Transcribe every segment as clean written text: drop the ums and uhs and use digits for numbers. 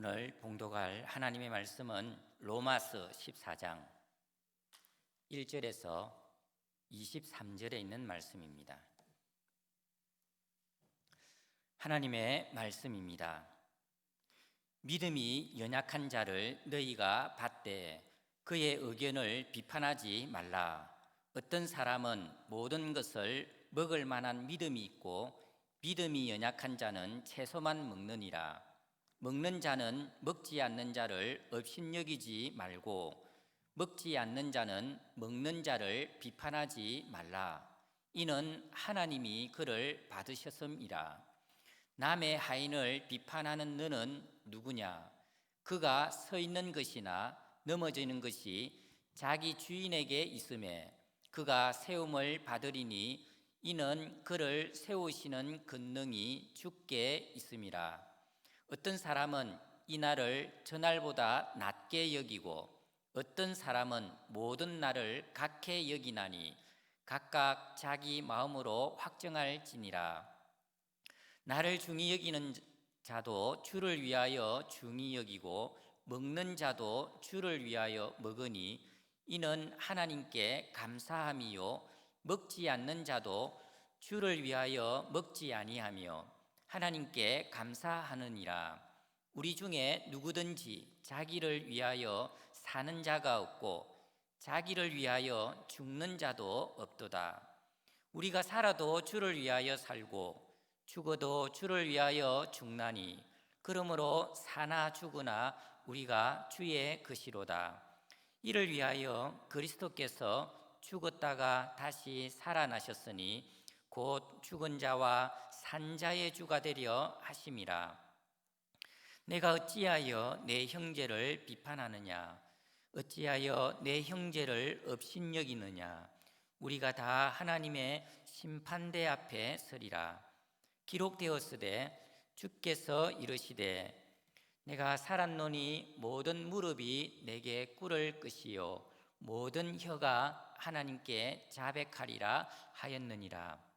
오늘 봉독할 하나님의 말씀은 로마서 14장 1절에서 23절에 있는 말씀입니다. 하나님의 말씀입니다. 믿음이 연약한 자를 너희가 받되 그의 의견을 비판하지 말라. 어떤 사람은 모든 것을 먹을 만한 믿음이 있고 믿음이 연약한 자는 채소만 먹느니라. 먹는 자는 먹지 않는 자를 업신여기지 말고 먹지 않는 자는 먹는 자를 비판하지 말라. 이는 하나님이 그를 받으셨음이라. 남의 하인을 비판하는 너는 누구냐? 그가 서 있는 것이나 넘어지는 것이 자기 주인에게 있음에 그가 세움을 받으리니 이는 그를 세우시는 권능이 주께 있음이라. 어떤 사람은 이 날을 저날보다 낮게 여기고 어떤 사람은 모든 날을 각해 여기나니 각각 자기 마음으로 확정할지니라. 나를 중히 여기는 자도 주를 위하여 중히 여기고 먹는 자도 주를 위하여 먹으니 이는 하나님께 감사함이요 먹지 않는 자도 주를 위하여 먹지 아니하며 하나님께 감사하느니라. 우리 중에 누구든지 자기를 위하여 사는 자가 없고 자기를 위하여 죽는 자도 없도다. 우리가 살아도 주를 위하여 살고 죽어도 주를 위하여 죽나니 그러므로 사나 죽으나 우리가 주의 것이로다. 이를 위하여 그리스도께서 죽었다가 다시 살아나셨으니 곧 죽은 자와 산 자의 주가 되려 하심이라. 내가 어찌하여 내 형제를 비판하느냐? 어찌하여 내 형제를 업신여기느냐? 우리가 다 하나님의 심판대 앞에 서리라. 기록되었으되 주께서 이르시되 내가 살았노니 모든 무릎이 내게 꿇을 것이요 모든 혀가 하나님께 자백하리라 하였느니라.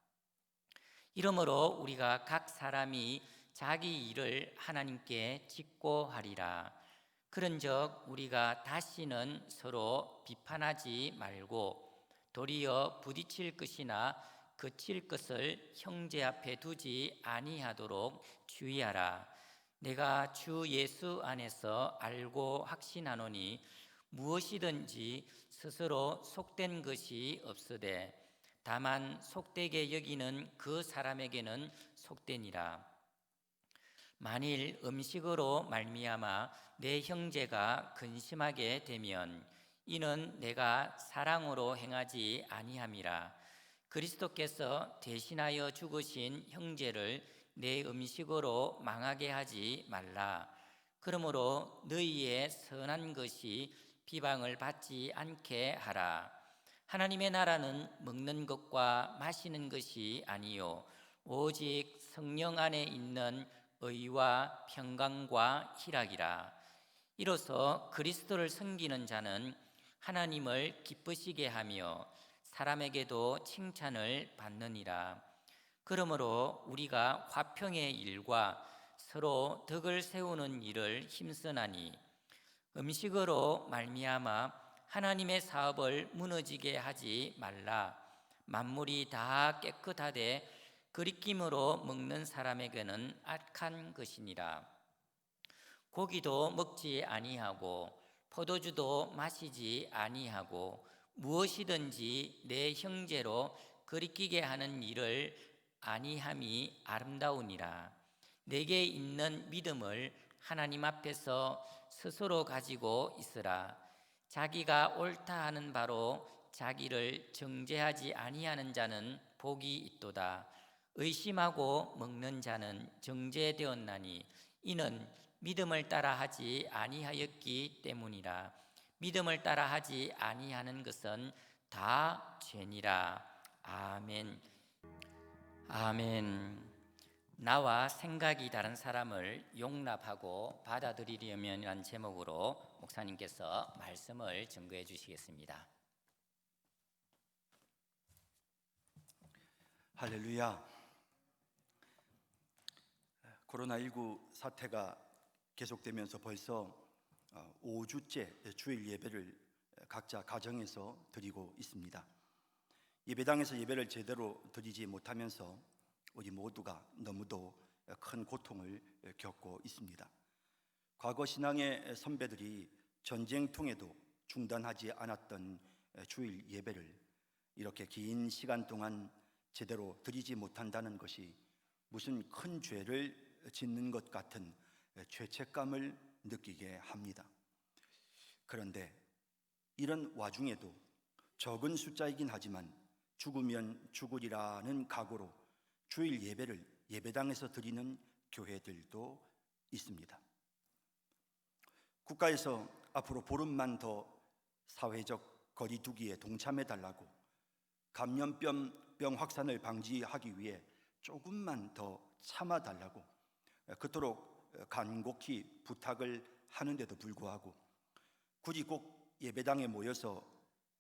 이러므로 우리가 각 사람이 자기 일을 하나님께 짓고 하리라. 그런즉 우리가 다시는 서로 비판하지 말고 도리어 부딪힐 것이나 그칠 것을 형제 앞에 두지 아니하도록 주의하라. 내가 주 예수 안에서 알고 확신하노니 무엇이든지 스스로 속된 것이 없으되 다만 속되게 여기는 그 사람에게는 속되니라. 만일 음식으로 말미암아 내 형제가 근심하게 되면 이는 내가 사랑으로 행하지 아니함이라. 그리스도께서 대신하여 죽으신 형제를 내 음식으로 망하게 하지 말라. 그러므로 너희의 선한 것이 비방을 받지 않게 하라. 하나님의 나라는 먹는 것과 마시는 것이 아니요 오직 성령 안에 있는 의와 평강과 희락이라. 이로써 그리스도를 섬기는 자는 하나님을 기쁘시게 하며 사람에게도 칭찬을 받느니라. 그러므로 우리가 화평의 일과 서로 덕을 세우는 일을 힘쓰나니 음식으로 말미암아 하나님의 사업을 무너지게 하지 말라. 만물이 다 깨끗하되 그리낌으로 먹는 사람에게는 악한 것이니라. 고기도 먹지 아니하고 포도주도 마시지 아니하고 무엇이든지 내 형제로 그리끼게 하는 일을 아니함이 아름다우니라. 내게 있는 믿음을 하나님 앞에서 스스로 가지고 있으라. 자기가 옳다 하는 바로 자기를 정죄하지 아니하는 자는 복이 있도다. 의심하고 먹는 자는 정죄되었나니 이는 믿음을 따라 하지 아니하였기 때문이라. 믿음을 따라 하지 아니하는 것은 다 죄니라. 아멘. 아멘. 나와 생각이 다른 사람을 용납하고 받아들이려면이라는 제목으로 목사님께서 말씀을 증거해 주시겠습니다. 할렐루야. 코로나19 사태가 계속되면서 벌써 5주째 주일 예배를 각자 가정에서 드리고 있습니다. 예배당에서 예배를 제대로 드리지 못하면서 우리 모두가 너무도 큰 고통을 겪고 있습니다. 과거 신앙의 선배들이 전쟁통에도 중단하지 않았던 주일 예배를 이렇게 긴 시간 동안 제대로 드리지 못한다는 것이 무슨 큰 죄를 짓는 것 같은 죄책감을 느끼게 합니다. 그런데 이런 와중에도 적은 숫자이긴 하지만 죽으면 죽으리라는 각오로 주일 예배를 예배당에서 드리는 교회들도 있습니다. 국가에서 앞으로 보름만 더 사회적 거리두기에 동참해달라고 감염병 확산을 방지하기 위해 조금만 더 참아달라고 그토록 간곡히 부탁을 하는데도 불구하고 굳이 꼭 예배당에 모여서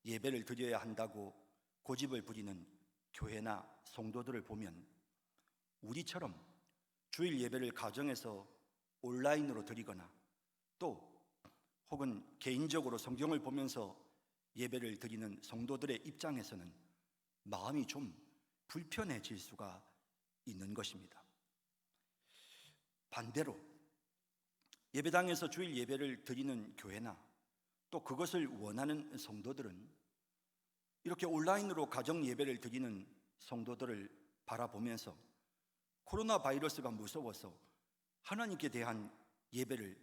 예배를 드려야 한다고 고집을 부리는 교회나 성도들을 보면 우리처럼 주일 예배를 가정에서 온라인으로 드리거나 또 혹은 개인적으로 성경을 보면서 예배를 드리는 성도들의 입장에서는 마음이 좀 불편해질 수가 있는 것입니다. 반대로 예배당에서 주일 예배를 드리는 교회나 또 그것을 원하는 성도들은 이렇게 온라인으로 가정 예배를 드리는 성도들을 바라보면서 코로나 바이러스가 무서워서 하나님께 대한 예배를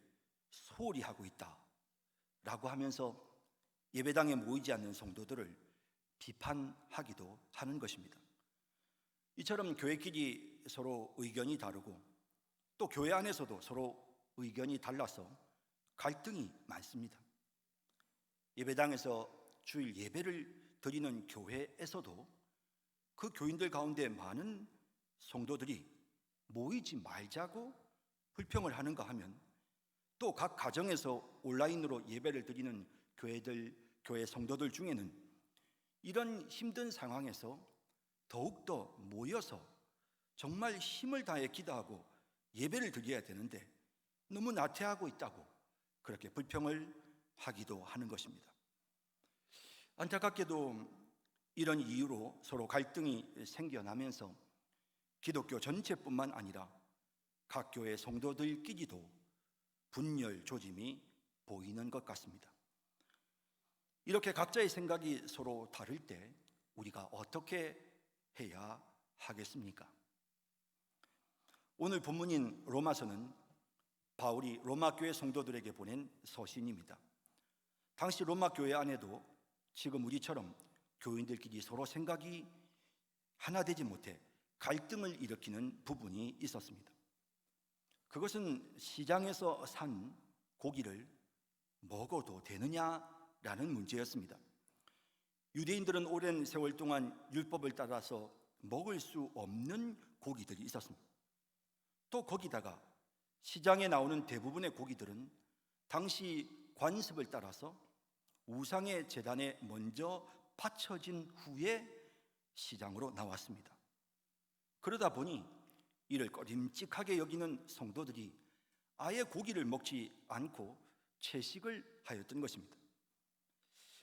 소홀히 하고 있다라고 하면서 예배당에 모이지 않는 성도들을 비판하기도 하는 것입니다. 이처럼 교회끼리 서로 의견이 다르고 또 교회 안에서도 서로 의견이 달라서 갈등이 많습니다. 예배당에서 주일 예배를 드리는 교회에서도 그 교인들 가운데 많은 성도들이 모이지 말자고 불평을 하는가 하면 또 각 가정에서 온라인으로 예배를 드리는 교회 성도들 중에는 이런 힘든 상황에서 더욱더 모여서 정말 힘을 다해 기도하고 예배를 드려야 되는데 너무 나태하고 있다고 그렇게 불평을 하기도 하는 것입니다. 안타깝게도 이런 이유로 서로 갈등이 생겨나면서 기독교 전체뿐만 아니라 각 교회 성도들끼리도 분열 조짐이 보이는 것 같습니다. 이렇게 각자의 생각이 서로 다를 때 우리가 어떻게 해야 하겠습니까? 오늘 본문인 로마서는 바울이 로마 교회 성도들에게 보낸 서신입니다. 당시 로마 교회 안에도 지금 우리처럼 교인들끼리 서로 생각이 하나 되지 못해 갈등을 일으키는 부분이 있었습니다. 그것은 시장에서 산 고기를 먹어도 되느냐라는 문제였습니다. 유대인들은 오랜 세월 동안 율법을 따라서 먹을 수 없는 고기들이 있었습니다. 또 거기다가 시장에 나오는 대부분의 고기들은 당시 관습을 따라서 우상의 제단에 먼저 바쳐진 후에 시장으로 나왔습니다. 그러다 보니 이를 꺼림칙하게 여기는 성도들이 아예 고기를 먹지 않고 채식을 하였던 것입니다.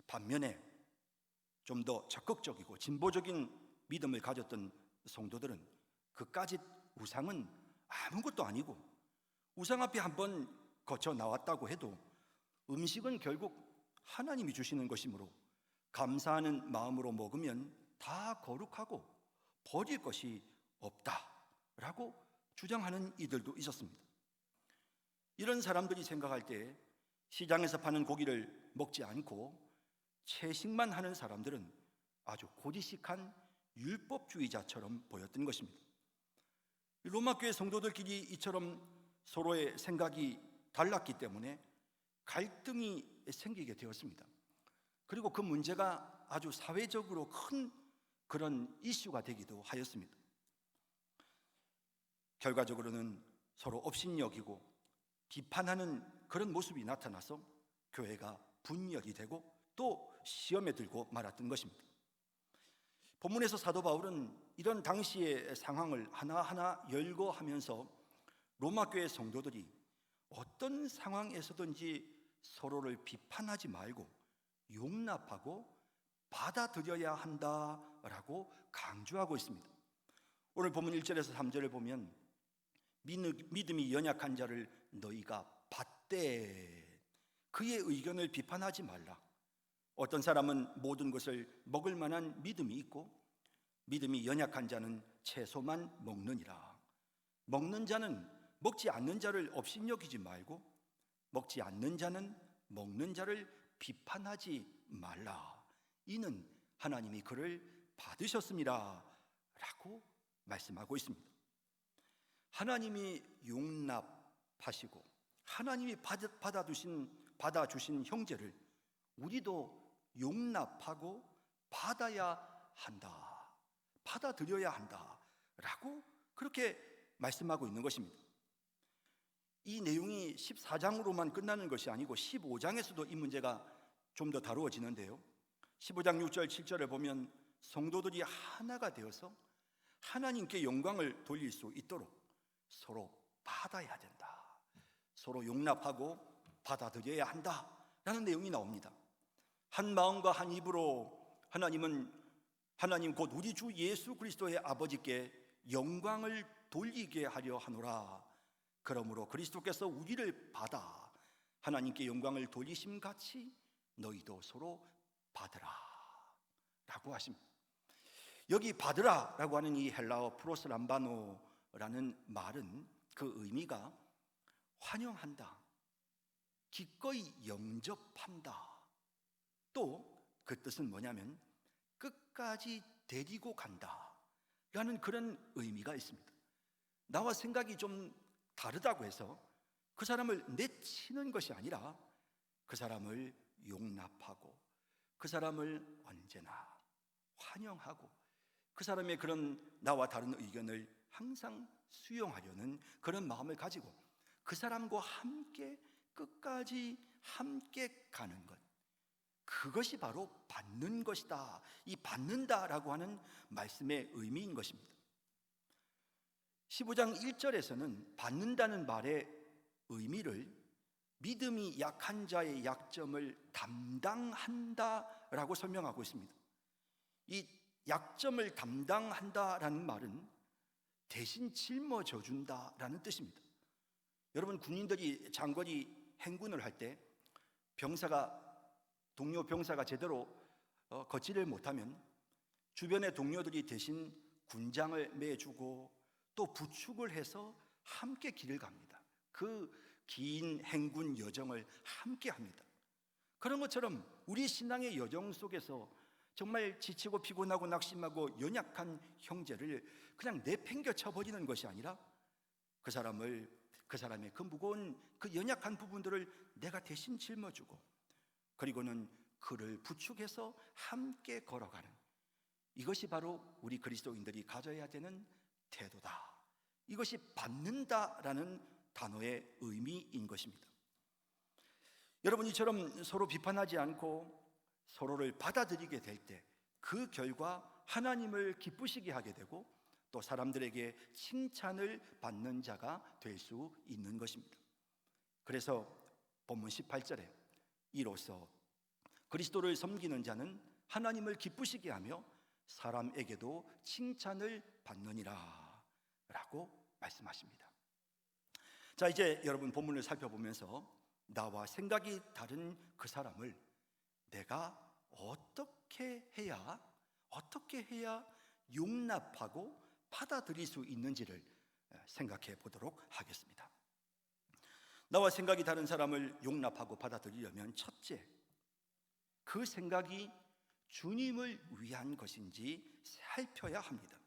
반면에 좀 더 적극적이고 진보적인 믿음을 가졌던 성도들은 그까짓 우상은 아무것도 아니고 우상 앞에 한번 거쳐 나왔다고 해도 음식은 결국 하나님이 주시는 것이므로 감사하는 마음으로 먹으면 다 거룩하고 버릴 것이 없다라고 주장하는 이들도 있었습니다. 이런 사람들이 생각할 때 시장에서 파는 고기를 먹지 않고 채식만 하는 사람들은 아주 고지식한 율법주의자처럼 보였던 것입니다. 로마 교회 성도들끼리 이처럼 서로의 생각이 달랐기 때문에 갈등이 생기게 되었습니다. 그리고 그 문제가 아주 사회적으로 큰 그런 이슈가 되기도 하였습니다. 결과적으로는 서로 업신여기고 비판하는 그런 모습이 나타나서 교회가 분열이 되고 또 시험에 들고 말았던 것입니다. 본문에서 사도 바울은 이런 당시의 상황을 하나하나 열거하면서 로마 교회 성도들이 어떤 상황에서든지 서로를 비판하지 말고 용납하고 받아들여야 한다라고 강조하고 있습니다. 오늘 본문 1절에서 3절을 보면 믿음이 연약한 자를 너희가 받되 그의 의견을 비판하지 말라. 어떤 사람은 모든 것을 먹을 만한 믿음이 있고 믿음이 연약한 자는 채소만 먹느니라. 먹는 자는 먹지 않는 자를 업신여기지 말고 먹지 않는 자는 먹는 자를 비판하지 말라. 이는 하나님이 그를 받으셨습니다 라고 말씀하고 있습니다. 하나님이 용납하시고 하나님이 받아주신 형제를 우리도 용납하고 받아야 한다, 받아들여야 한다라고 그렇게 말씀하고 있는 것입니다. 이 내용이 14장으로만 끝나는 것이 아니고 15장에서도 이 문제가 좀 더 다루어지는데요. 15장 6절 7절에 보면 성도들이 하나가 되어서 하나님께 영광을 돌릴 수 있도록 서로 받아야 된다, 서로 용납하고 받아들여야 한다라는 내용이 나옵니다. 한 마음과 한 입으로 하나님 곧 우리 주 예수 그리스도의 아버지께 영광을 돌리게 하려 하노라. 그러므로 그리스도께서 우리를 받아 하나님께 영광을 돌리심 같이 너희도 서로 받으라 라고 하십니다. 여기 받으라 라고 하는 이 헬라어 프로스람바노라는 말은 그 의미가 환영한다, 기꺼이 영접한다, 또 그 뜻은 뭐냐면 끝까지 데리고 간다 라는 그런 의미가 있습니다. 나와 생각이 좀 다르다고 해서 그 사람을 내치는 것이 아니라 그 사람을 용납하고 그 사람을 언제나 환영하고 그 사람의 그런 나와 다른 의견을 항상 수용하려는 그런 마음을 가지고 그 사람과 함께 끝까지 함께 가는 것, 그것이 바로 받는 것이다. 이 받는다라고 하는 말씀의 의미인 것입니다. 15장 1절에서는 받는다는 말의 의미를 믿음이 약한 자의 약점을 담당한다라고 설명하고 있습니다. 이 약점을 담당한다라는 말은 대신 짊어져 준다라는 뜻입니다. 여러분, 군인들이 장거리 행군을 할 때 동료 병사가 제대로 걷지를 못하면 주변의 동료들이 대신 군장을 매주고 또 부축을 해서 함께 길을 갑니다. 그 긴 행군 여정을 함께 합니다. 그런 것처럼 우리 신앙의 여정 속에서 정말 지치고 피곤하고 낙심하고 연약한 형제를 그냥 내팽겨 쳐버리는 것이 아니라 그 사람의 그 무거운 그 연약한 부분들을 내가 대신 짊어주고 그리고는 그를 부축해서 함께 걸어가는, 이것이 바로 우리 그리스도인들이 가져야 되는 태도다. 이것이 받는다라는 단어의 의미인 것입니다. 여러분, 이처럼 서로 비판하지 않고 서로를 받아들이게 될 때 그 결과 하나님을 기쁘시게 하게 되고 또 사람들에게 칭찬을 받는 자가 될 수 있는 것입니다. 그래서 본문 18절에 이로써 그리스도를 섬기는 자는 하나님을 기쁘시게 하며 사람에게도 칭찬을 받느니라 라고 말씀하십니다. 자, 이제 여러분 본문을 살펴보면서 나와 생각이 다른 그 사람을 내가 어떻게 해야 용납하고 받아들일 수 있는지를 생각해 보도록 하겠습니다. 나와 생각이 다른 사람을 용납하고 받아들이려면 첫째, 그 생각이 주님을 위한 것인지 살펴야 합니다.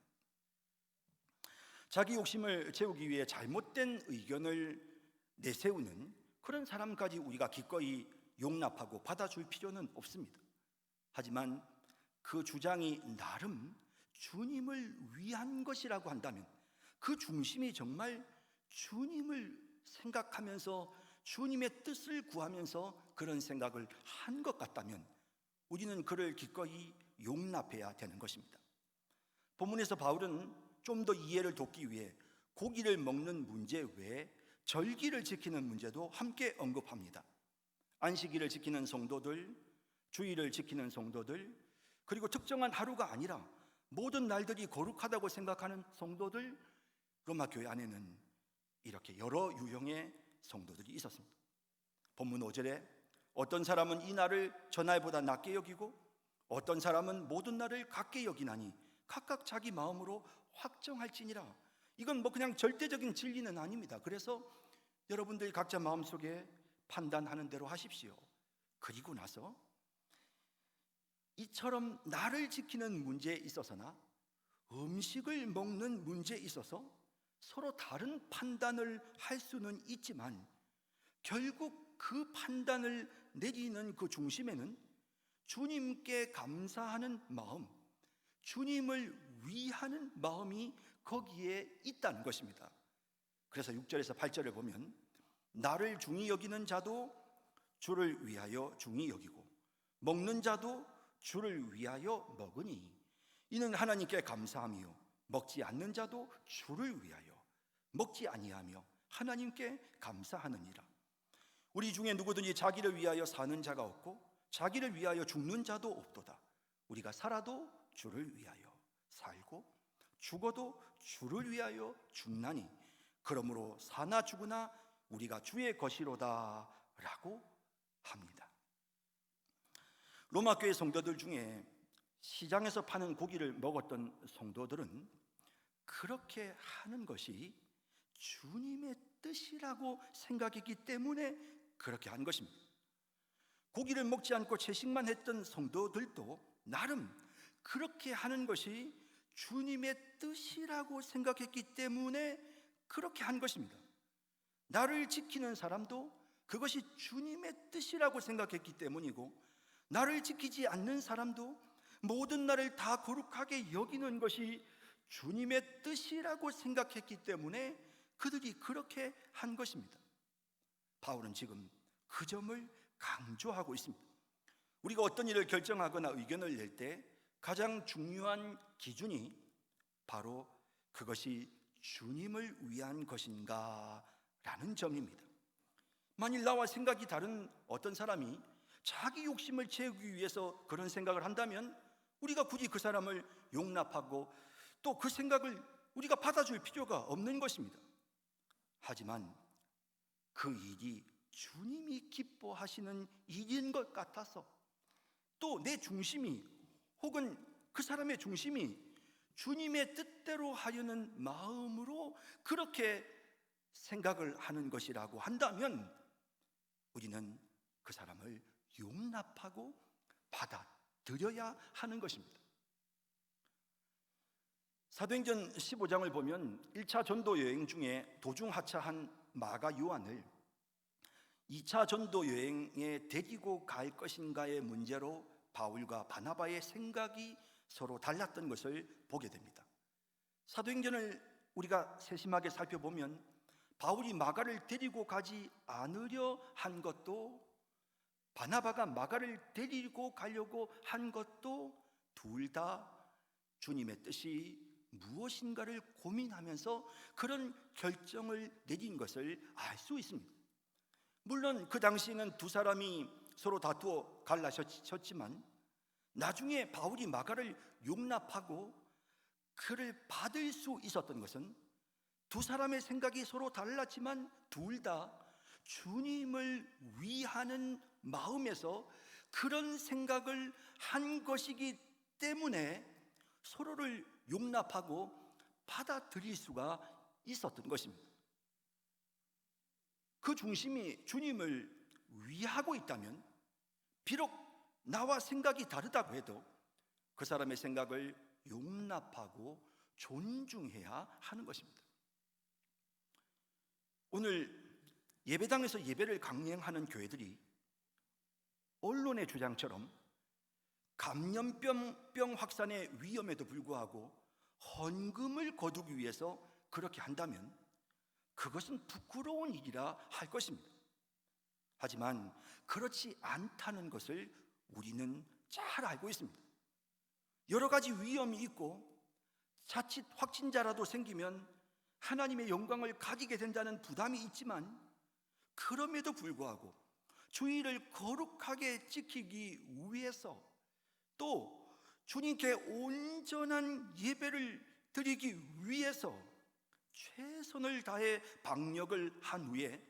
자기 욕심을 채우기 위해 잘못된 의견을 내세우는 그런 사람까지 우리가 기꺼이 용납하고 받아줄 필요는 없습니다. 하지만 그 주장이 나름 주님을 위한 것이라고 한다면, 그 중심이 정말 주님을 생각하면서 주님의 뜻을 구하면서 그런 생각을 한 것 같다면 우리는 그를 기꺼이 용납해야 되는 것입니다. 본문에서 바울은 좀 더 이해를 돕기 위해 고기를 먹는 문제 외에 절기를 지키는 문제도 함께 언급합니다. 안식일을 지키는 성도들, 주일을 지키는 성도들, 그리고 특정한 하루가 아니라 모든 날들이 거룩하다고 생각하는 성도들, 로마 교회 안에는 이렇게 여러 유형의 성도들이 있었습니다. 본문 5절에 어떤 사람은 이 날을 전날보다 낮게 여기고 어떤 사람은 모든 날을 같게 여기나니 각각 자기 마음으로 확정할지니라. 이건 그냥 절대적인 진리는 아닙니다. 그래서 여러분들 각자 마음속에 판단하는 대로 하십시오. 그리고 나서 이처럼 날을 지키는 문제에 있어서나 음식을 먹는 문제에 있어서 서로 다른 판단을 할 수는 있지만 결국 그 판단을 내리는 그 중심에는 주님께 감사하는 마음, 주님을 위하는 마음이 거기에 있다는 것입니다. 그래서 6절에서 8절을 보면 나를 중히 여기는 자도 주를 위하여 중히 여기고 먹는 자도 주를 위하여 먹으니 이는 하나님께 감사하며 먹지 않는 자도 주를 위하여 먹지 아니하며 하나님께 감사하느니라. 우리 중에 누구든지 자기를 위하여 사는 자가 없고 자기를 위하여 죽는 자도 없도다. 우리가 살아도 주를 위하여 살고 죽어도 주를 위하여 죽나니 그러므로 사나 죽으나 우리가 주의 것이로다 라고 합니다. 로마 교회 성도들 중에 시장에서 파는 고기를 먹었던 성도들은 그렇게 하는 것이 주님의 뜻이라고 생각했기 때문에 그렇게 한 것입니다. 고기를 먹지 않고 채식만 했던 성도들도 나름 그렇게 하는 것이 주님의 뜻이라고 생각했기 때문에 그렇게 한 것입니다. 나를 지키는 사람도 그것이 주님의 뜻이라고 생각했기 때문이고 나를 지키지 않는 사람도 모든 날을 다 거룩하게 여기는 것이 주님의 뜻이라고 생각했기 때문에 그들이 그렇게 한 것입니다. 바울은 지금 그 점을 강조하고 있습니다. 우리가 어떤 일을 결정하거나 의견을 낼 때 가장 중요한 기준이 바로 그것이 주님을 위한 것인가 라는 점입니다. 만일 나와 생각이 다른 어떤 사람이 자기 욕심을 채우기 위해서 그런 생각을 한다면 우리가 굳이 그 사람을 용납하고 또 그 생각을 우리가 받아줄 필요가 없는 것입니다. 하지만 그 일이 주님이 기뻐하시는 일인 것 같아서 또 내 중심이 혹은 그 사람의 중심이 주님의 뜻대로 하려는 마음으로 그렇게 생각을 하는 것이라고 한다면 우리는 그 사람을 용납하고 받아들여야 하는 것입니다. 사도행전 15장을 보면 1차 전도 여행 중에 도중 하차한 마가 요한을 2차 전도 여행에 데리고 갈 것인가의 문제로 바울과 바나바의 생각이 서로 달랐던 것을 보게 됩니다. 사도행전을 우리가 세심하게 살펴보면 바울이 마가를 데리고 가지 않으려 한 것도 바나바가 마가를 데리고 가려고 한 것도 둘 다 주님의 뜻이 무엇인가를 고민하면서 그런 결정을 내린 것을 알 수 있습니다. 물론 그 당시에는 두 사람이 서로 다투어 갈라졌지만 나중에 바울이 마가를 용납하고 그를 받을 수 있었던 것은 두 사람의 생각이 서로 달랐지만 둘 다 주님을 위하는 마음에서 그런 생각을 한 것이기 때문에 서로를 용납하고 받아들일 수가 있었던 것입니다. 그 중심이 주님을 위하고 있다면 비록 나와 생각이 다르다고 해도 그 사람의 생각을 용납하고 존중해야 하는 것입니다. 오늘 예배당에서 예배를 강행하는 교회들이 언론의 주장처럼 감염병 확산의 위험에도 불구하고 헌금을 거두기 위해서 그렇게 한다면 그것은 부끄러운 일이라 할 것입니다. 하지만 그렇지 않다는 것을 우리는 잘 알고 있습니다. 여러 가지 위험이 있고 자칫 확진자라도 생기면 하나님의 영광을 가지게 된다는 부담이 있지만, 그럼에도 불구하고 주의를 거룩하게 지키기 위해서, 또 주님께 온전한 예배를 드리기 위해서 최선을 다해 방역을 한 후에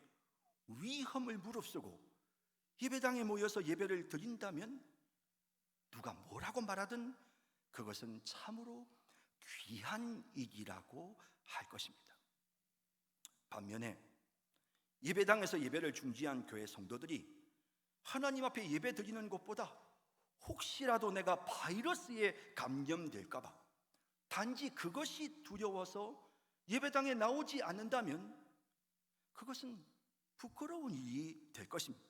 위험을 무릅쓰고 예배당에 모여서 예배를 드린다면 누가 뭐라고 말하든 그것은 참으로 귀한 일이라고 할 것입니다. 반면에 예배당에서 예배를 중지한 교회 성도들이 하나님 앞에 예배 드리는 것보다 혹시라도 내가 바이러스에 감염될까 봐 단지 그것이 두려워서 예배당에 나오지 않는다면 그것은 부끄러운 일이 될 것입니다.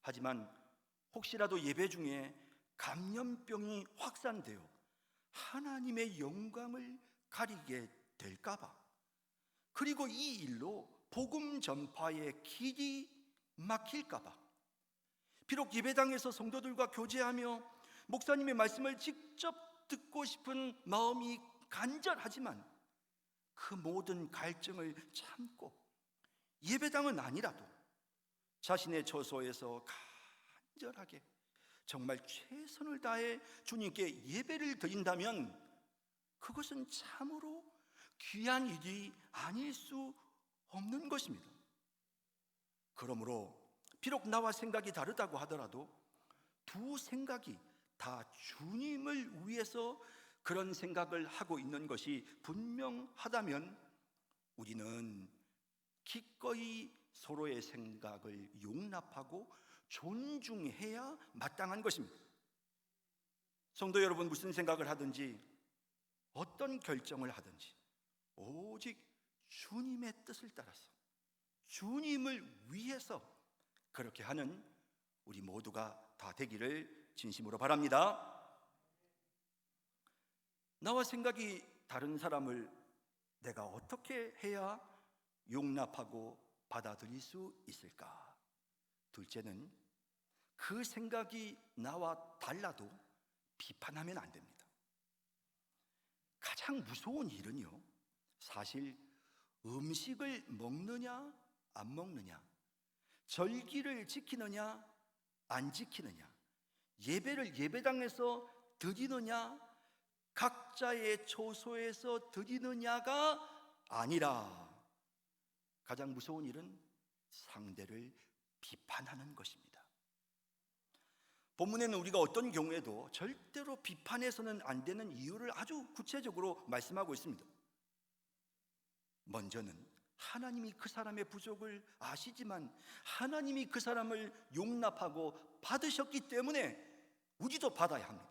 하지만 혹시라도 예배 중에 감염병이 확산되어 하나님의 영광을 가리게 될까 봐, 그리고 이 일로 복음 전파의 길이 막힐까 봐, 비록 예배당에서 성도들과 교제하며 목사님의 말씀을 직접 듣고 싶은 마음이 간절하지만 그 모든 갈증을 참고 예배당은 아니라도 자신의 처소에서 간절하게 정말 최선을 다해 주님께 예배를 드린다면 그것은 참으로 귀한 일이 아닐 수 없는 것입니다. 그러므로 비록 나와 생각이 다르다고 하더라도 두 생각이 다 주님을 위해서 그런 생각을 하고 있는 것이 분명하다면 우리는 기꺼이 서로의 생각을 용납하고 존중해야 마땅한 것입니다. 성도 여러분, 무슨 생각을 하든지 어떤 결정을 하든지 오직 주님의 뜻을 따라서 주님을 위해서 그렇게 하는 우리 모두가 다 되기를 진심으로 바랍니다. 나와 생각이 다른 사람을 내가 어떻게 해야 용납하고 받아들일 수 있을까? 둘째는 그 생각이 나와 달라도 비판하면 안 됩니다. 가장 무서운 일은요, 사실 음식을 먹느냐 안 먹느냐, 절기를 지키느냐 안 지키느냐, 예배를 예배당에서 드리느냐 각자의 처소에서 드리느냐가 아니라 가장 무서운 일은 상대를 비판하는 것입니다. 본문에는 우리가 어떤 경우에도 절대로 비판해서는 안 되는 이유를 아주 구체적으로 말씀하고 있습니다. 먼저는 하나님이 그 사람의 부족을 아시지만 하나님이 그 사람을 용납하고 받으셨기 때문에 우리도 받아야 합니다.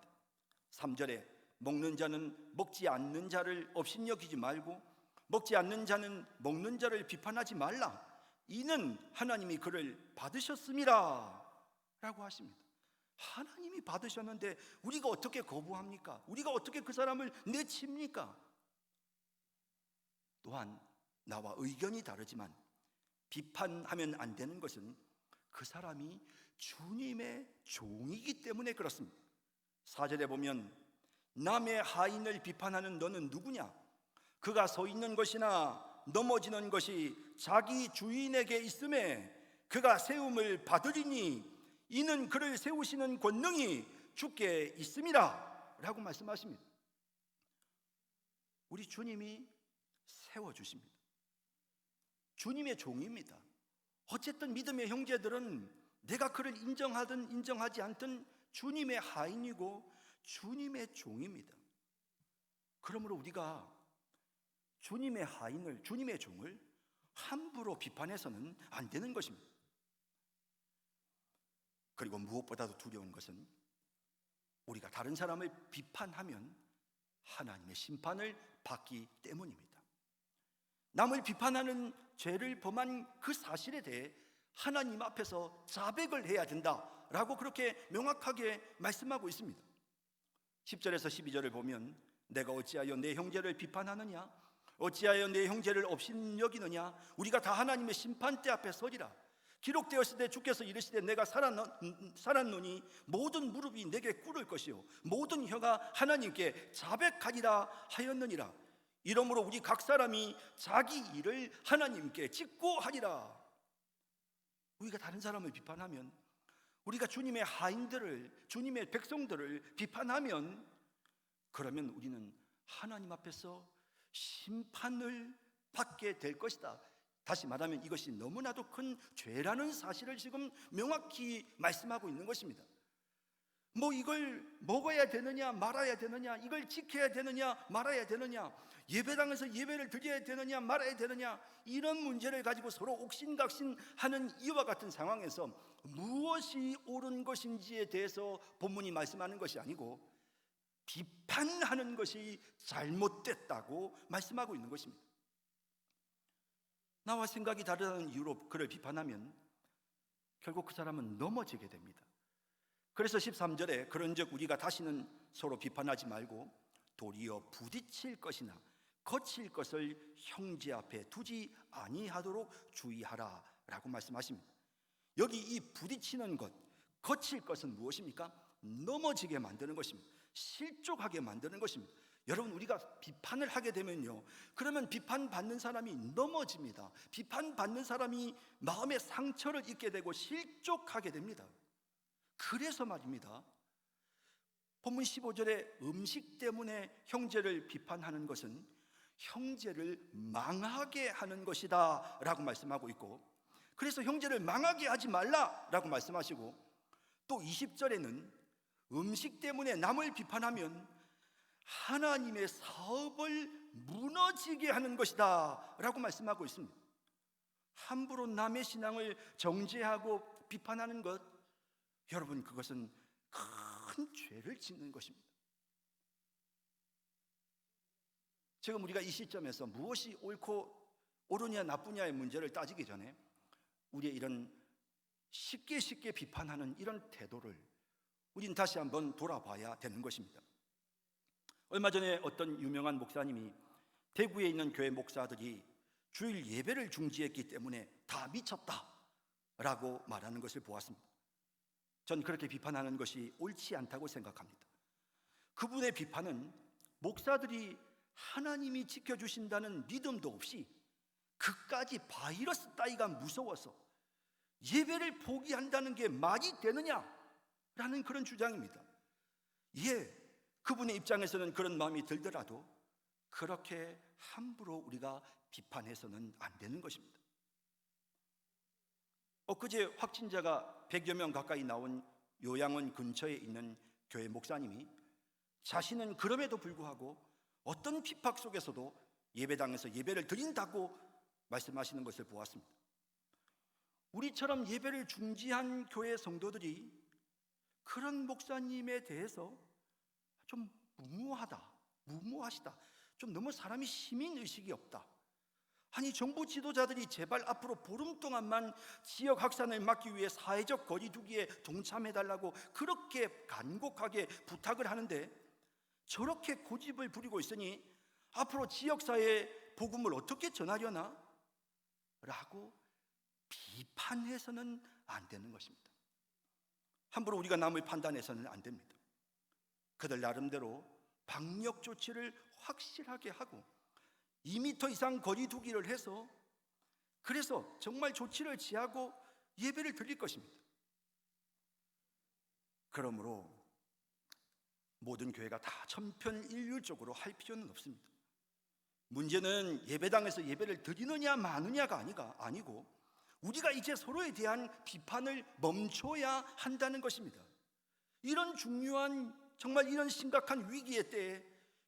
3절에 먹는 자는 먹지 않는 자를 업신여기지 말고 먹지 않는 자는 먹는 자를 비판하지 말라. 이는 하나님이 그를 받으셨음이라 라고 하십니다. 하나님이 받으셨는데 우리가 어떻게 거부합니까? 우리가 어떻게 그 사람을 내칩니까? 또한 나와 의견이 다르지만 비판하면 안 되는 것은 그 사람이 주님의 종이기 때문에 그렇습니다. 4절에 보면 남의 하인을 비판하는 너는 누구냐? 그가 서 있는 것이나 넘어지는 것이 자기 주인에게 있음에 그가 세움을 받으리니 이는 그를 세우시는 권능이 주께 있음이라 라고 말씀하십니다. 우리 주님이 세워주십니다. 주님의 종입니다. 어쨌든 믿음의 형제들은 내가 그를 인정하든 인정하지 않든 주님의 하인이고 주님의 종입니다. 그러므로 우리가 주님의 하인을, 주님의 종을 함부로 비판해서는 안 되는 것입니다. 그리고 무엇보다도 두려운 것은 우리가 다른 사람을 비판하면 하나님의 심판을 받기 때문입니다. 남을 비판하는 죄를 범한 그 사실에 대해 하나님 앞에서 자백을 해야 된다라고 그렇게 명확하게 말씀하고 있습니다. 10절에서 12절을 보면 내가 어찌하여 내 형제를 비판하느냐? 어찌하여 내 형제를 업신여기느냐? 우리가 다 하나님의 심판대 앞에 서리라. 기록되었을 때 주께서 이르시되 내가 살았노니 모든 무릎이 내게 꿇을 것이요 모든 혀가 하나님께 자백하리라 하였느니라. 이러므로 우리 각 사람이 자기 일을 하나님께 짓고 하리라. 우리가 다른 사람을 비판하면, 우리가 주님의 하인들을, 주님의 백성들을 비판하면, 그러면 우리는 하나님 앞에서 심판을 받게 될 것이다. 다시 말하면 이것이 너무나도 큰 죄라는 사실을 지금 명확히 말씀하고 있는 것입니다. 이걸 먹어야 되느냐 말아야 되느냐, 이걸 지켜야 되느냐 말아야 되느냐, 예배당에서 예배를 드려야 되느냐 말아야 되느냐, 이런 문제를 가지고 서로 옥신각신하는 이와 같은 상황에서 무엇이 옳은 것인지에 대해서 본문이 말씀하는 것이 아니고 비판하는 것이 잘못됐다고 말씀하고 있는 것입니다. 나와 생각이 다르다는 이유로 그를 비판하면 결국 그 사람은 넘어지게 됩니다. 그래서 13절에 그런즉 우리가 다시는 서로 비판하지 말고 도리어 부딪힐 것이나 거칠 것을 형제 앞에 두지 아니하도록 주의하라 라고 말씀하십니다. 여기 이 부딪히는 것, 거칠 것은 무엇입니까? 넘어지게 만드는 것입니다. 실족하게 만드는 것입니다. 여러분, 우리가 비판을 하게 되면요, 그러면 비판받는 사람이 넘어집니다. 비판받는 사람이 마음의 상처를 입게 되고 실족하게 됩니다. 그래서 말입니다, 본문 15절에 음식 때문에 형제를 비판하는 것은 형제를 망하게 하는 것이다 라고 말씀하고 있고, 그래서 형제를 망하게 하지 말라 라고 말씀하시고, 또 20절에는 음식 때문에 남을 비판하면 하나님의 사업을 무너지게 하는 것이다 라고 말씀하고 있습니다. 함부로 남의 신앙을 정죄하고 비판하는 것, 여러분, 그것은 큰 죄를 짓는 것입니다. 지금 우리가 이 시점에서 무엇이 옳고 옳으냐 나쁘냐의 문제를 따지기 전에 우리의 이런 쉽게 비판하는 이런 태도를 우린 다시 한번 돌아봐야 되는 것입니다. 얼마 전에 어떤 유명한 목사님이 대구에 있는 교회 목사들이 주일 예배를 중지했기 때문에 다 미쳤다라고 말하는 것을 보았습니다. 전 그렇게 비판하는 것이 옳지 않다고 생각합니다. 그분의 비판은 목사들이 하나님이 지켜주신다는 믿음도 없이 그까지 바이러스 따위가 무서워서 예배를 포기한다는 게 말이 되느냐라는 그런 주장입니다. 그분의 입장에서는 그런 마음이 들더라도 그렇게 함부로 우리가 비판해서는 안 되는 것입니다. 엊그제 확진자가 100여 명 가까이 나온 요양원 근처에 있는 교회 목사님이 자신은 그럼에도 불구하고 어떤 핍박 속에서도 예배당에서 예배를 드린다고 말씀하시는 것을 보았습니다. 우리처럼 예배를 중지한 교회 성도들이 그런 목사님에 대해서 좀 무모하시다, 좀 너무 사람이 시민의식이 없다, 아니 정부 지도자들이 제발 앞으로 보름 동안만 지역 확산을 막기 위해 사회적 거리 두기에 동참해달라고 그렇게 간곡하게 부탁을 하는데 저렇게 고집을 부리고 있으니 앞으로 지역사회에 복음을 어떻게 전하려나? 라고 비판해서는 안 되는 것입니다. 함부로 우리가 남을 판단해서는 안 됩니다. 그들 나름대로 방역 조치를 확실하게 하고 2m 이상 거리 두기를 해서 그래서 정말 조치를 취하고 예배를 드릴 것입니다. 그러므로 모든 교회가 다 천편일률적으로 할 필요는 없습니다. 문제는 예배당에서 예배를 드리느냐 마느냐가 아니고 우리가 이제 서로에 대한 비판을 멈춰야 한다는 것입니다. 이런 중요한, 정말 이런 심각한 위기의 때에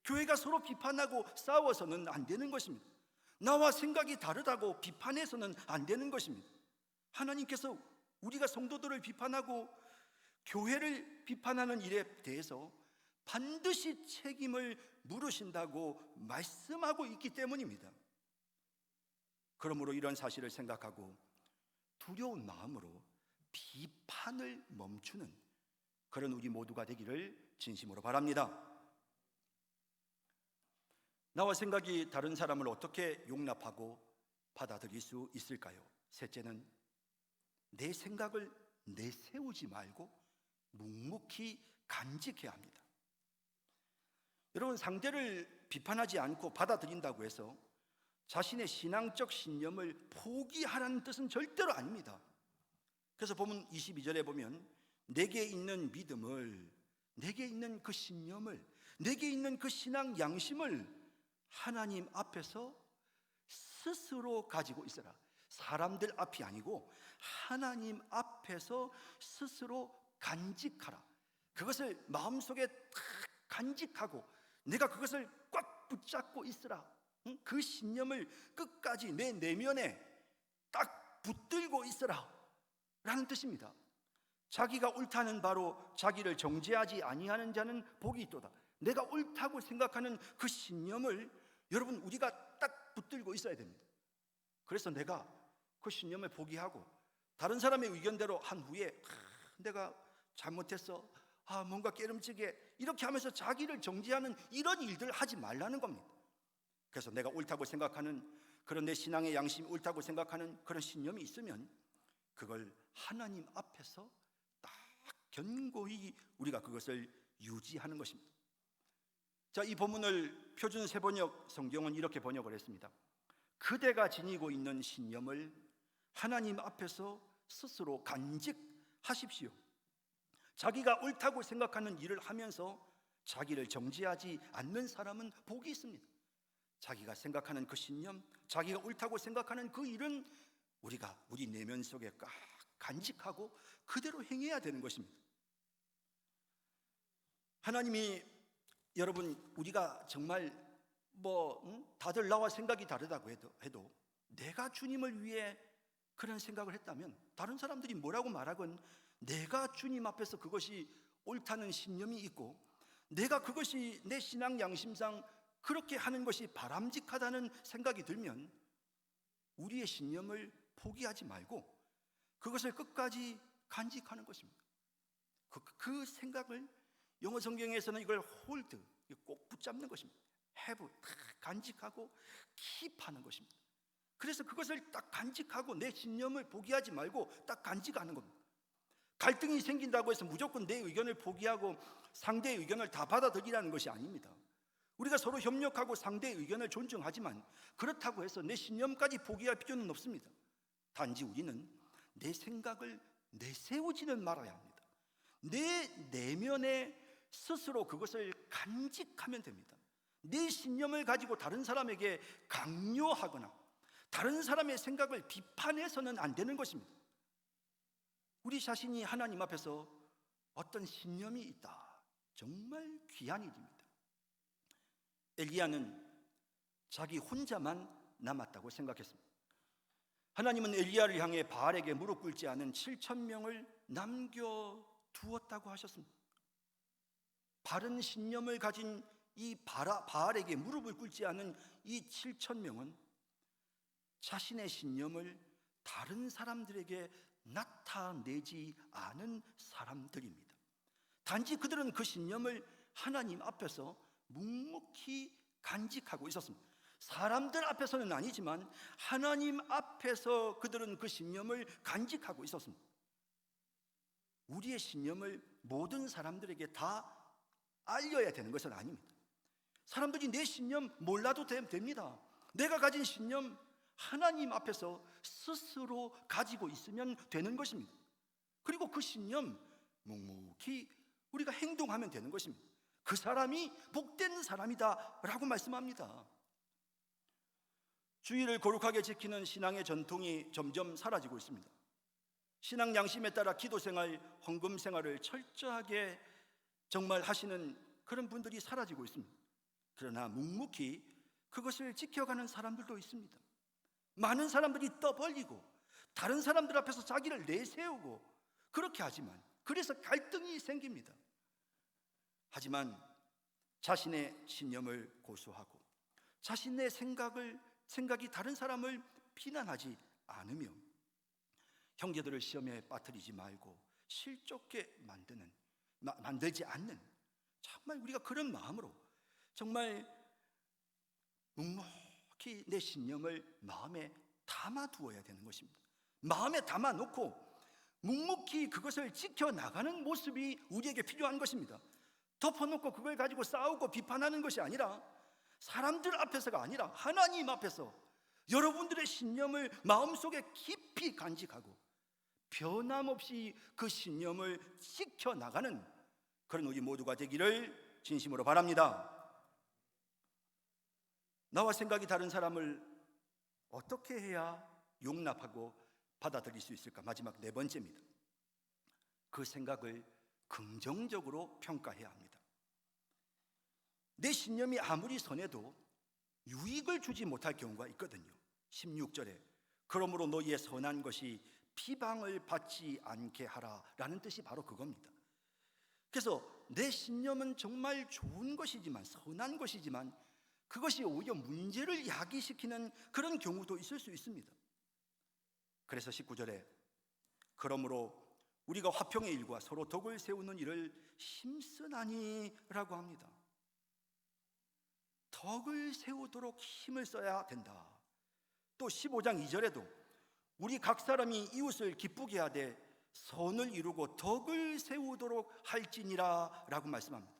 교회가 서로 비판하고 싸워서는 안 되는 것입니다. 나와 생각이 다르다고 비판해서는 안 되는 것입니다. 하나님께서 우리가 성도들을 비판하고 교회를 비판하는 일에 대해서 반드시 책임을 물으신다고 말씀하고 있기 때문입니다. 그러므로 이런 사실을 생각하고 두려운 마음으로 비판을 멈추는 그런 우리 모두가 되기를 진심으로 바랍니다. 나와 생각이 다른 사람을 어떻게 용납하고 받아들일 수 있을까요? 셋째는 내 생각을 내세우지 말고 묵묵히 간직해야 합니다. 여러분, 상대를 비판하지 않고 받아들인다고 해서 자신의 신앙적 신념을 포기하라는 뜻은 절대로 아닙니다. 그래서 본문 22절에 보면 내게 있는 믿음을, 내게 있는 그 신념을, 내게 있는 그 신앙 양심을 하나님 앞에서 스스로 가지고 있어라. 사람들 앞이 아니고 하나님 앞에서 스스로 간직하라. 그것을 마음속에 딱 간직하고 내가 그것을 꽉 붙잡고 있으라. 그 신념을 끝까지 내 내면에 딱 붙들고 있으라 라는 뜻입니다. 자기가 옳다는 바로 자기를 정죄하지 아니하는 자는 복이 있도다. 내가 옳다고 생각하는 그 신념을 여러분, 우리가 딱 붙들고 있어야 됩니다. 그래서 내가 그 신념을 포기하고 다른 사람의 의견대로 한 후에 내가 잘못했어, 뭔가 깨름지게, 이렇게 하면서 자기를 정죄하는 이런 일들을 하지 말라는 겁니다. 그래서 내가 옳다고 생각하는 그런 내 신앙의 양심이 옳다고 생각하는 그런 신념이 있으면 그걸 하나님 앞에서 딱 견고히 우리가 그것을 유지하는 것입니다. 자, 이 본문을 표준 세번역 성경은 이렇게 번역을 했습니다. 그대가 지니고 있는 신념을 하나님 앞에서 스스로 간직하십시오. 자기가 옳다고 생각하는 일을 하면서 자기를 정죄하지 않는 사람은 복이 있습니다. 자기가 생각하는 그 신념, 자기가 옳다고 생각하는 그 일은 우리가 우리 내면 속에 꽉 간직하고 그대로 행해야 되는 것입니다. 하나님이, 여러분, 우리가 정말 다들 나와 생각이 다르다고 해도 내가 주님을 위해 그런 생각을 했다면 다른 사람들이 뭐라고 말하건 내가 주님 앞에서 그것이 옳다는 신념이 있고 내가 그것이 내 신앙 양심상 그렇게 하는 것이 바람직하다는 생각이 들면 우리의 신념을 포기하지 말고 그것을 끝까지 간직하는 것입니다. 그 생각을 영어 성경에서는 이걸 홀드, 꼭 붙잡는 것입니다. have, 간직하고 keep하는 것입니다. 그래서 그것을 딱 간직하고 내 신념을 포기하지 말고 딱 간직하는 겁니다. 갈등이 생긴다고 해서 무조건 내 의견을 포기하고 상대의 의견을 다 받아들이라는 것이 아닙니다. 우리가 서로 협력하고 상대의 의견을 존중하지만 그렇다고 해서 내 신념까지 포기할 필요는 없습니다. 단지 우리는 내 생각을 내세우지는 말아야 합니다. 내 내면에 스스로 그것을 간직하면 됩니다. 내 신념을 가지고 다른 사람에게 강요하거나 다른 사람의 생각을 비판해서는 안 되는 것입니다. 우리 자신이 하나님 앞에서 어떤 신념이 있다, 정말 귀한 일입니다. 엘리야는 자기 혼자만 남았다고 생각했습니다. 하나님은 엘리야를 향해 바알에게 무릎 꿇지 않은 7,000명을 남겨두었다고 하셨습니다. 바른 신념을 가진 이 바알에게 무릎을 꿇지 않은 이 7,000명은 자신의 신념을 다른 사람들에게 나타내지 않은 사람들입니다. 단지 그들은 그 신념을 하나님 앞에서 묵묵히 간직하고 있었습니다. 사람들 앞에서는 아니지만 하나님 앞에서 그들은 그 신념을 간직하고 있었습니다. 우리의 신념을 모든 사람들에게 다 알려야 되는 것은 아닙니다. 사람들이 내 신념 몰라도 됩니다. 내가 가진 신념 하나님 앞에서 스스로 가지고 있으면 되는 것입니다. 그리고 그 신념 묵묵히 우리가 행동하면 되는 것입니다. 그 사람이 복된 사람이다 라고 말씀합니다. 주의를 거룩하게 지키는 신앙의 전통이 점점 사라지고 있습니다. 신앙 양심에 따라 기도생활, 헌금생활을 철저하게 정말 하시는 그런 분들이 사라지고 있습니다. 그러나 묵묵히 그것을 지켜가는 사람들도 있습니다. 많은 사람들이 떠벌리고 다른 사람들 앞에서 자기를 내세우고 그렇게 하지만 그래서 갈등이 생깁니다. 하지만 자신의 신념을 고수하고 자신의 생각이 다른 사람을 비난하지 않으며 형제들을 시험에 빠뜨리지 말고 실족게 만들지 않는, 정말 우리가 그런 마음으로 정말 묵묵히 내 신념을 마음에 담아두어야 되는 것입니다. 마음에 담아놓고 묵묵히 그것을 지켜나가는 모습이 우리에게 필요한 것입니다. 덮어놓고 그걸 가지고 싸우고 비판하는 것이 아니라, 사람들 앞에서가 아니라 하나님 앞에서 여러분들의 신념을 마음속에 깊이 간직하고 변함없이 그 신념을 지켜나가는 그런 우리 모두가 되기를 진심으로 바랍니다. 나와 생각이 다른 사람을 어떻게 해야 용납하고 받아들일 수 있을까? 마지막 네 번째입니다. 그 생각을 긍정적으로 평가해야 합니다. 내 신념이 아무리 선해도 유익을 주지 못할 경우가 있거든요. 16절에 그러므로 너희의 선한 것이 비방을 받지 않게 하라라는 뜻이 바로 그겁니다. 그래서 내 신념은 정말 좋은 것이지만, 선한 것이지만 그것이 오히려 문제를 야기시키는 그런 경우도 있을 수 있습니다. 그래서 19절에 그러므로 우리가 화평의 일과 서로 덕을 세우는 일을 힘쓰나니 라고 합니다. 덕을 세우도록 힘을 써야 된다. 또 15장 2절에도 우리 각 사람이 이웃을 기쁘게 하되 선을 이루고 덕을 세우도록 할지니라 라고 말씀합니다.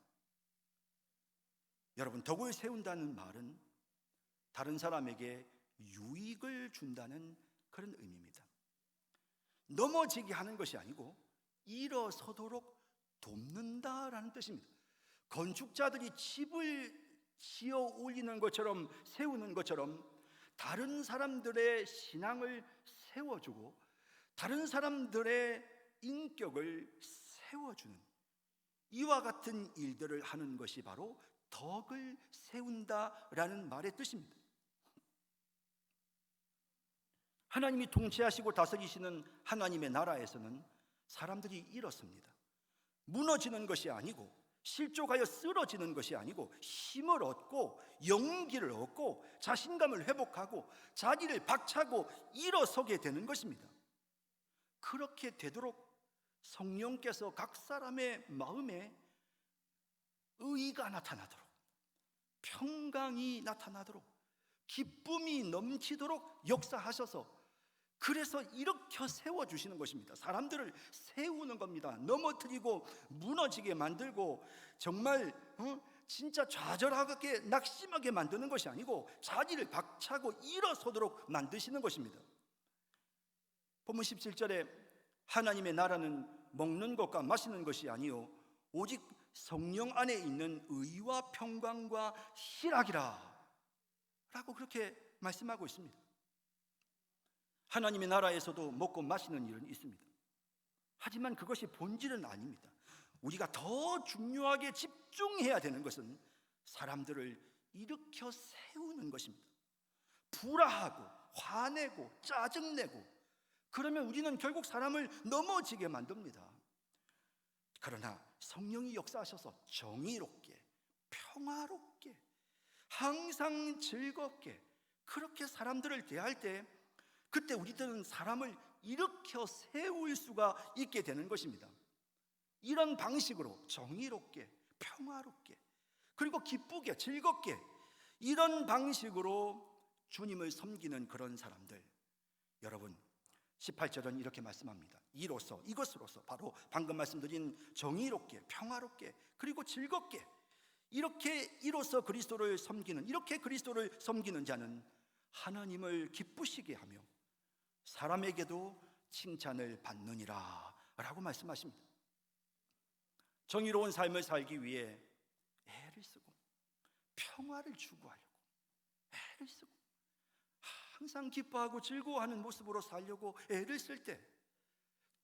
여러분, 덕을 세운다는 말은 다른 사람에게 유익을 준다는 그런 의미입니다. 넘어지게 하는 것이 아니고 일어서도록 돕는다라는 뜻입니다. 건축자들이 집을 지어 올리는 것처럼, 세우는 것처럼 다른 사람들의 신앙을 세워주고 다른 사람들의 인격을 세워주는 이와 같은 일들을 하는 것이 바로 덕을 세운다라는 말의 뜻입니다. 하나님이 통치하시고 다스리시는 하나님의 나라에서는 사람들이 이렇습니다. 무너지는 것이 아니고, 실족하여 쓰러지는 것이 아니고, 힘을 얻고 용기를 얻고 자신감을 회복하고 자기를 박차고 일어서게 되는 것입니다. 그렇게 되도록 성령께서 각 사람의 마음에 의가 나타나도록, 평강이 나타나도록, 기쁨이 넘치도록 역사하셔서 그래서 일으켜 세워주시는 것입니다. 사람들을 세우는 겁니다. 넘어뜨리고 무너지게 만들고 정말 진짜 좌절하게 낙심하게 만드는 것이 아니고 자기를 박차고 일어서도록 만드시는 것입니다. 본문 17절에 하나님의 나라는 먹는 것과 마시는 것이 아니요 오직 성령 안에 있는 의와 평강과 희락이라 라고 그렇게 말씀하고 있습니다. 하나님의 나라에서도 먹고 마시는 일은 있습니다. 하지만 그것이 본질은 아닙니다. 우리가 더 중요하게 집중해야 되는 것은 사람들을 일으켜 세우는 것입니다. 불화하고 화내고 짜증내고 그러면 우리는 결국 사람을 넘어지게 만듭니다. 그러나 성령이 역사하셔서 정의롭게, 평화롭게, 항상 즐겁게 그렇게 사람들을 대할 때 그때 우리들은 사람을 일으켜 세울 수가 있게 되는 것입니다. 이런 방식으로 정의롭게, 평화롭게, 그리고 기쁘게, 즐겁게 이런 방식으로 주님을 섬기는 그런 사람들, 여러분 18절은 이렇게 말씀합니다. 이것으로서 바로 방금 말씀드린 정의롭게, 평화롭게, 그리고 즐겁게 이렇게 이로써 그리스도를 섬기는, 이렇게 그리스도를 섬기는 자는 하나님을 기쁘시게 하며 사람에게도 칭찬을 받느니라 라고 말씀하십니다. 정의로운 삶을 살기 위해 애를 쓰고 평화를 추구하려고 애를 쓰고 항상 기뻐하고 즐거워하는 모습으로 살려고 애를 쓸 때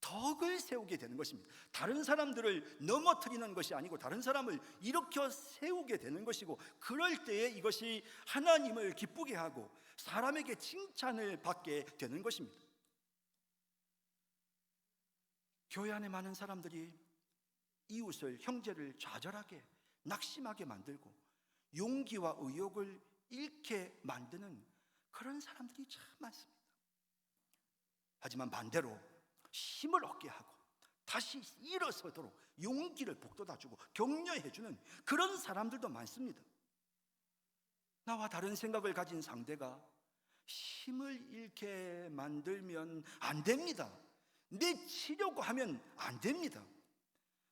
덕을 세우게 되는 것입니다. 다른 사람들을 넘어뜨리는 것이 아니고 다른 사람을 일으켜 세우게 되는 것이고, 그럴 때에 이것이 하나님을 기쁘게 하고 사람에게 칭찬을 받게 되는 것입니다. 교회 안에 많은 사람들이 이웃을, 형제를 좌절하게, 낙심하게 만들고 용기와 의욕을 잃게 만드는 그런 사람들이 참 많습니다. 하지만 반대로 힘을 얻게 하고 다시 일어서도록 용기를 북돋아주고 격려해주는 그런 사람들도 많습니다. 나와 다른 생각을 가진 상대가 힘을 잃게 만들면 안 됩니다. 내치려고 하면 안 됩니다.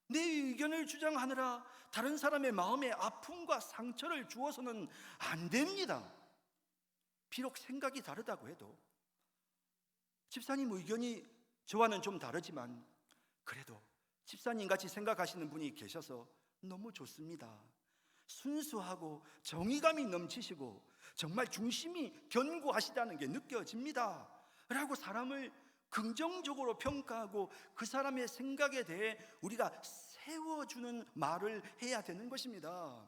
내 의견을 주장하느라 다른 사람의 마음에 아픔과 상처를 주어서는 안 됩니다. 비록 생각이 다르다고 해도, 집사님 의견이 저와는 좀 다르지만 그래도 집사님 같이 생각하시는 분이 계셔서 너무 좋습니다. 순수하고 정의감이 넘치시고 정말 중심이 견고하시다는 게 느껴집니다 라고 사람을 긍정적으로 평가하고 그 사람의 생각에 대해 우리가 세워주는 말을 해야 되는 것입니다.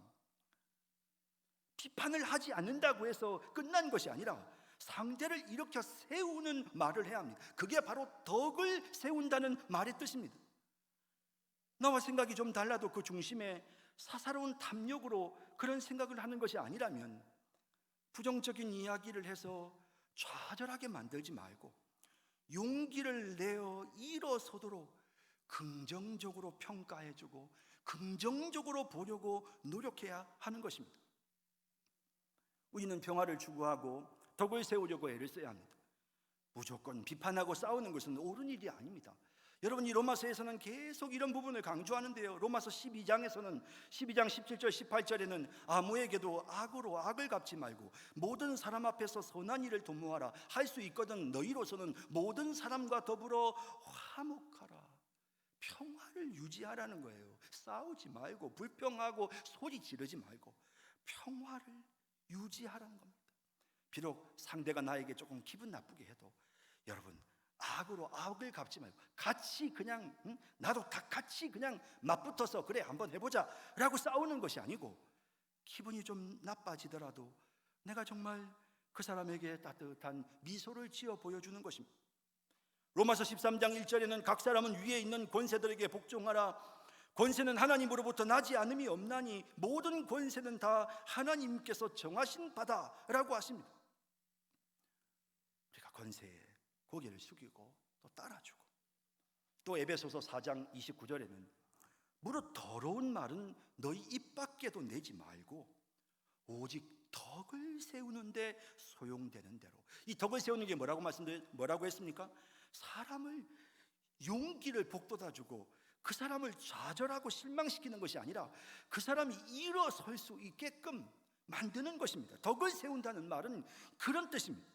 비판을 하지 않는다고 해서 끝난 것이 아니라 상대를 일으켜 세우는 말을 해야 합니다. 그게 바로 덕을 세운다는 말의 뜻입니다. 나와 생각이 좀 달라도 그 중심에 사사로운 탐욕으로 그런 생각을 하는 것이 아니라면 부정적인 이야기를 해서 좌절하게 만들지 말고 용기를 내어 일어서도록 긍정적으로 평가해주고 긍정적으로 보려고 노력해야 하는 것입니다. 우리는 평화를 추구하고 덕을 세우려고 애를 써야 합니다. 무조건 비판하고 싸우는 것은 옳은 일이 아닙니다. 여러분, 이 로마서에서는 계속 이런 부분을 강조하는데요. 로마서 12장 17절 18절에는 아무에게도 악으로 악을 갚지 말고 모든 사람 앞에서 선한 일을 도모하라. 할 수 있거든 너희로서는 모든 사람과 더불어 화목하라. 평화를 유지하라는 거예요. 싸우지 말고 불평하고 소리 지르지 말고 평화를 유지하라는 겁니다. 비록 상대가 나에게 조금 기분 나쁘게 해도 여러분, 악으로 악을 갚지 말고 같이 그냥 나도 다 같이 그냥 맞붙어서 그래 한번 해보자 라고 싸우는 것이 아니고 기분이 좀 나빠지더라도 내가 정말 그 사람에게 따뜻한 미소를 지어 보여주는 것입니다. 로마서 13장 1절에는 각 사람은 위에 있는 권세들에게 복종하라. 권세는 하나님으로부터 나지 않음이 없나니 모든 권세는 다 하나님께서 정하신 바다라고 하십니다. 우리가 권세에 고개를 숙이고 또 따라주고, 또 에베소서 4장 29절에는 무릇 더러운 말은 너희 입 밖에도 내지 말고 오직 덕을 세우는데 소용되는 대로. 이 덕을 세우는 게 뭐라고 했습니까? 사람을 용기를 북돋아주고 그 사람을 좌절하고 실망시키는 것이 아니라 그 사람이 일어설 수 있게끔 만드는 것입니다. 덕을 세운다는 말은 그런 뜻입니다.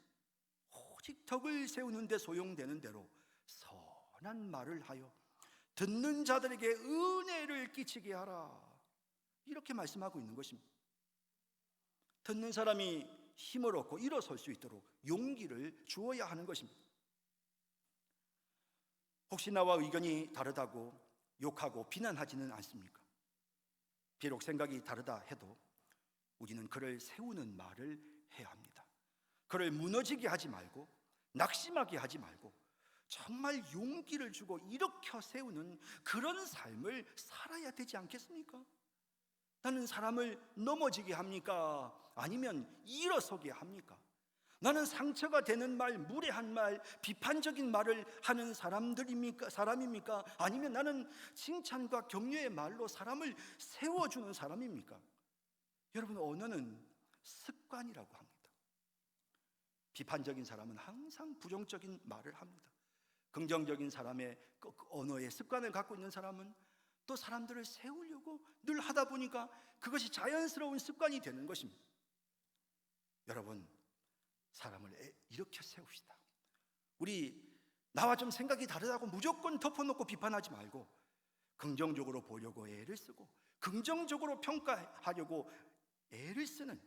오직 덕을 세우는데 소용되는 대로 선한 말을 하여 듣는 자들에게 은혜를 끼치게 하라. 이렇게 말씀하고 있는 것입니다. 듣는 사람이 힘을 얻고 일어설 수 있도록 용기를 주어야 하는 것입니다. 혹시 나와 의견이 다르다고 욕하고 비난하지는 않습니까? 비록 생각이 다르다 해도 우리는 그를 세우는 말을 해야 합니다. 그를 무너지게 하지 말고 낙심하게 하지 말고 정말 용기를 주고 일으켜 세우는 그런 삶을 살아야 되지 않겠습니까? 나는 사람을 넘어지게 합니까? 아니면 일어서게 합니까? 나는 상처가 되는 말, 무례한 말, 비판적인 말을 하는 사람입니까? 아니면 나는 칭찬과 격려의 말로 사람을 세워주는 사람입니까? 여러분, 언어는 습관이라고 합니다. 비판적인 사람은 항상 부정적인 말을 합니다. 긍정적인 사람의 언어의 습관을 갖고 있는 사람은 또 사람들을 세우려고 늘 하다 보니까 그것이 자연스러운 습관이 되는 것입니다. 여러분, 사람을 일으켜 세웁시다. 우리 나와 좀 생각이 다르다고 무조건 덮어놓고 비판하지 말고 긍정적으로 보려고 애를 쓰고 긍정적으로 평가하려고 애를 쓰는,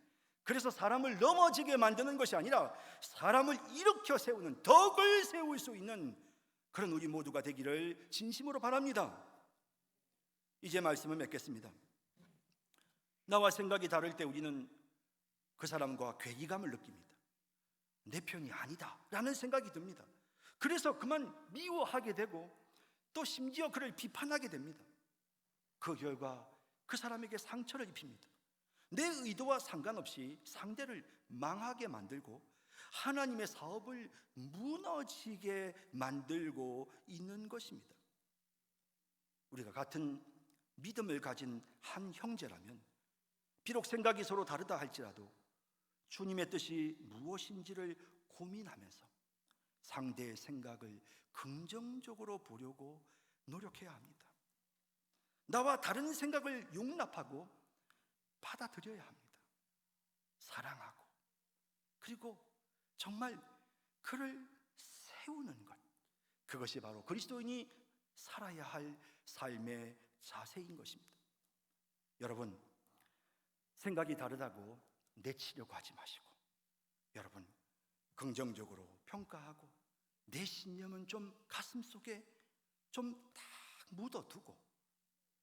그래서 사람을 넘어지게 만드는 것이 아니라 사람을 일으켜 세우는, 덕을 세울 수 있는 그런 우리 모두가 되기를 진심으로 바랍니다. 이제 말씀을 맺겠습니다. 나와 생각이 다를 때 우리는 그 사람과 괴리감을 느낍니다. 내 편이 아니다 라는 생각이 듭니다. 그래서 그만 미워하게 되고 또 심지어 그를 비판하게 됩니다. 그 결과 그 사람에게 상처를 입힙니다. 내 의도와 상관없이 상대를 망하게 만들고 하나님의 사업을 무너지게 만들고 있는 것입니다. 우리가 같은 믿음을 가진 한 형제라면 비록 생각이 서로 다르다 할지라도 주님의 뜻이 무엇인지를 고민하면서 상대의 생각을 긍정적으로 보려고 노력해야 합니다. 나와 다른 생각을 용납하고 받아들여야 합니다. 사랑하고, 그리고 정말 그를 세우는 것, 그것이 바로 그리스도인이 살아야 할 삶의 자세인 것입니다. 여러분, 생각이 다르다고 내치려고 하지 마시고, 여러분 긍정적으로 평가하고, 내 신념은 좀 가슴속에 좀 딱 묻어두고,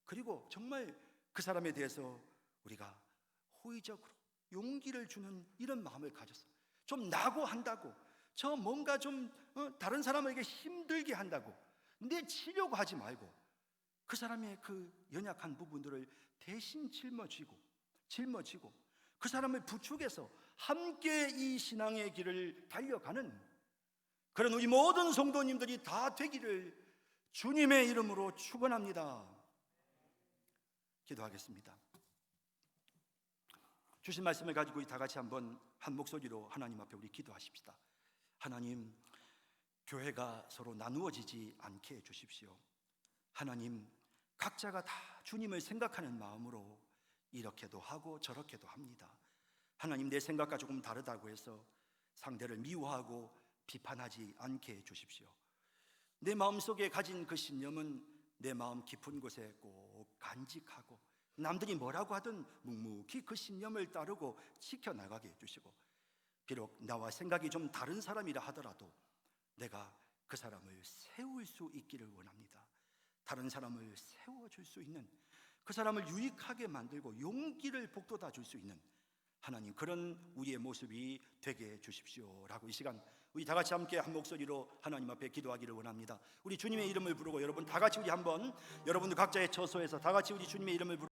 그리고 정말 그 사람에 대해서 우리가 호의적으로 용기를 주는 이런 마음을 가져서, 좀 낙오한다고, 저 뭔가 좀 다른 사람에게 힘들게 한다고 내치려고 하지 말고, 그 사람의 그 연약한 부분들을 대신 짊어지고 그 사람을 부축해서 함께 이 신앙의 길을 달려가는 그런 우리 모든 성도님들이 다 되기를 주님의 이름으로 축원합니다. 기도하겠습니다. 주신 말씀을 가지고 다 같이 한번 한 목소리로 하나님 앞에 우리 기도하십시다. 하나님, 교회가 서로 나누어지지 않게 해주십시오. 하나님, 각자가 다 주님을 생각하는 마음으로 이렇게도 하고 저렇게도 합니다. 하나님, 내 생각과 조금 다르다고 해서 상대를 미워하고 비판하지 않게 해주십시오. 내 마음속에 가진 그 신념은 내 마음 깊은 곳에 꼭 간직하고, 남들이 뭐라고 하든 묵묵히 그 신념을 따르고 지켜나가게 해주시고, 비록 나와 생각이 좀 다른 사람이라 하더라도 내가 그 사람을 세울 수 있기를 원합니다. 다른 사람을 세워줄 수 있는, 그 사람을 유익하게 만들고 용기를 북돋아 줄 수 있는 하나님, 그런 우리의 모습이 되게 해주십시오 라고 이 시간 우리 다 같이 함께 한 목소리로 하나님 앞에 기도하기를 원합니다. 우리 주님의 이름을 부르고, 여러분 다 같이 우리 한번, 여러분들 각자의 처소에서 다 같이 우리 주님의 이름을 부르고